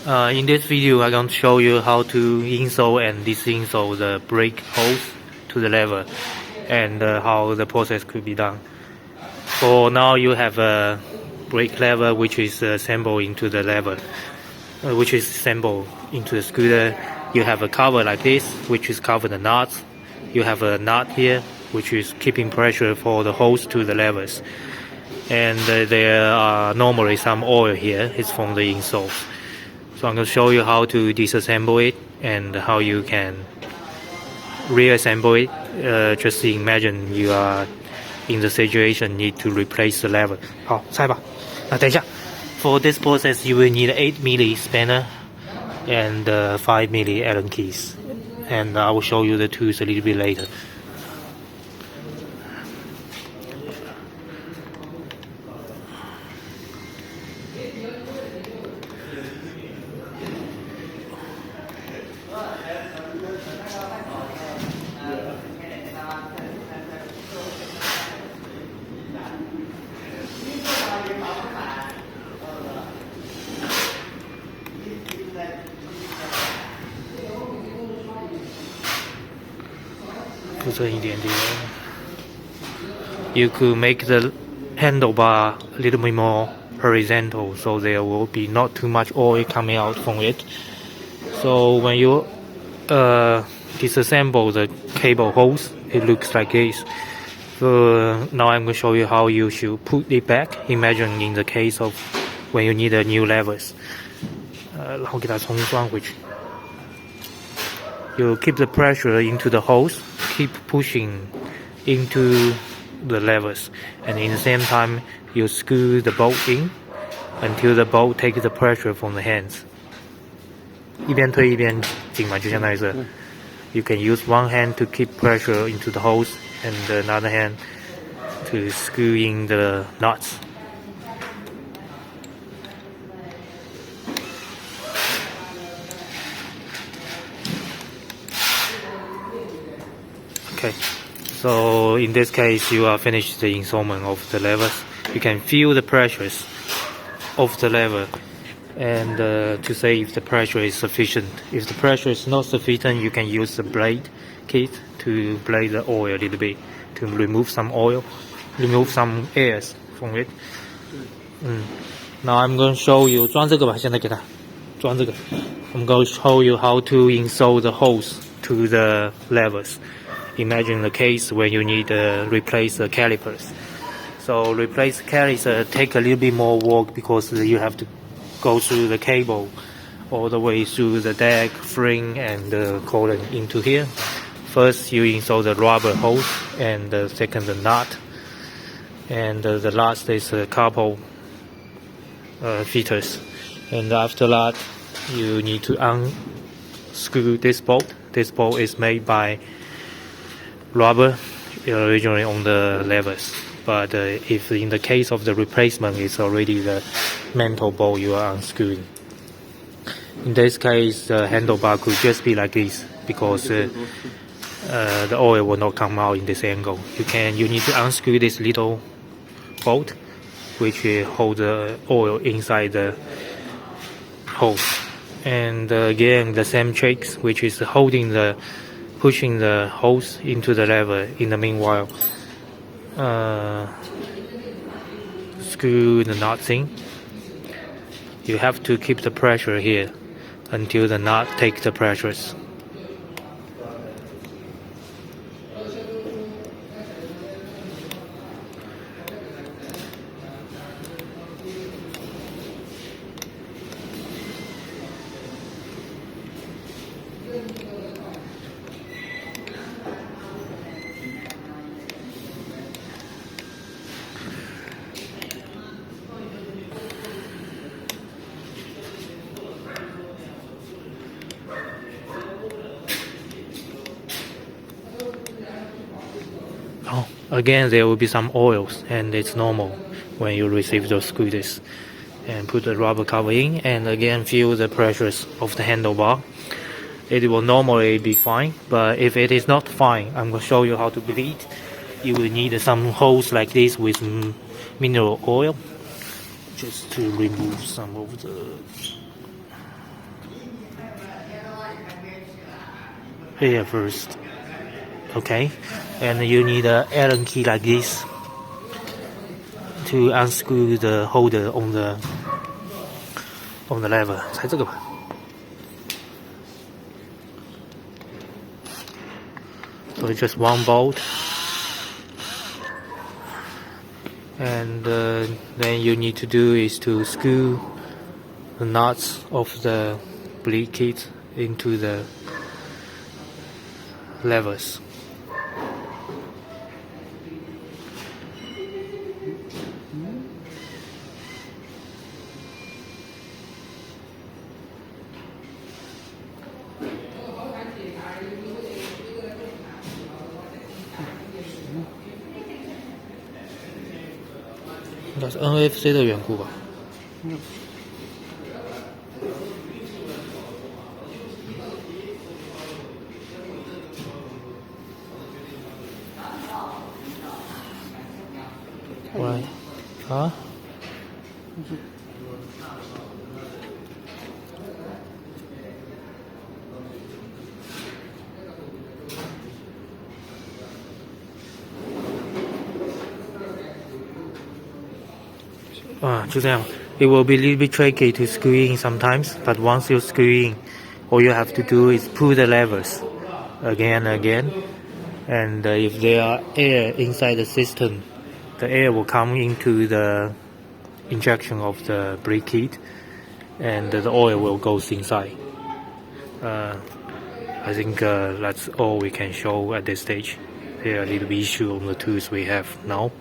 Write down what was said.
In this video, I'm going to show you how to install and disinstall the brake hose to the lever and how the process could be done. For now, you have a brake lever which is assembled into the lever, which is assembled into the scooter. You have a cover like this, which is cover the nuts. You have a nut here, which is keeping pressure for the hose to the levers. And there are normally some oil here. It's from the insoles. So I'm going to show you how to disassemble it and how you can reassemble it. Just imagine you are in the situation need to replace the lever. 好，猜吧。等一下。For this process, you will need 8mm spanner and 5mm Allen keys. And I will show you the tools a little bit later. You could make the handlebar a little bit more horizontal, so there will be not too much oil coming out from it. So when you disassemble the cable hose, it looks like this. So now I'm going to show you how you should put it back. Imagine in the case of when you need a new levers. 然后给它重装回去。You keep the pressure into the hose, keep pushing into the levers, and in the same time you screw the bolt in until the bolt takes the pressure from the hands. 一边推一边紧嘛，就相当于是 You can use one hand to keep pressure into the hose and another hand to screw in the nuts. Okay, so in this case you are finished the installment of the levers. You can feel the pressures of the lever and to say if the pressure is sufficient. If the pressure is not sufficient, you can use the blade kit to blade the oil a little bit to remove some oil, remove some airs from it. Now I'm going to show you 装这个吧，现在给它装这个。I'm going to show you how to install the hose to the levers. Imagine the case when you need to replace the calipers. So replace calipers take a little bit more work because you have to go through the cable all the way through the deck, frame and the column into here. First you install the rubber hose and second the nut. And the last is a couple fitters. And after that you need to unscrew this bolt. This bolt is made by rubber originally on the levers, but if in the case of the replacement it's already the metal bolt you are unscrewing. In this case the handlebar could just be like this because the oil will not come out in this angle. You need to unscrew this little bolt which holds the oil inside the hose, and again the same tricks which is pushing the hose into the lever. In the meanwhile, screw the nuts in. You have to keep the pressure here until the nut takes the pressures. Again, there will be some oils, and it's normal when you receive those scooters. And put the rubber cover in, and again feel the pressures of the handlebar. It will normally be fine, but if it is not fine, I'm going to show you how to bleed. You will need some hose like this with mineral oil, just to remove some of the air first. Okay, and you need an Allen key like this to unscrew the holder on the lever. 猜这个吧。So it's just one bolt, and then you need to do is to screw the nuts of the brake kit into the levers. That's NFC 的缘故吧。Right. 啊？就这样。It will be a little bit tricky to screw in sometimes, but once you screw in, all you have to do is pull the levers again and again. And if there are air inside the system, the air will come into the injection of the brake kit, and the oil will go inside. I think that's all we can show at this stage. There are a little bit issue on the tools we have now.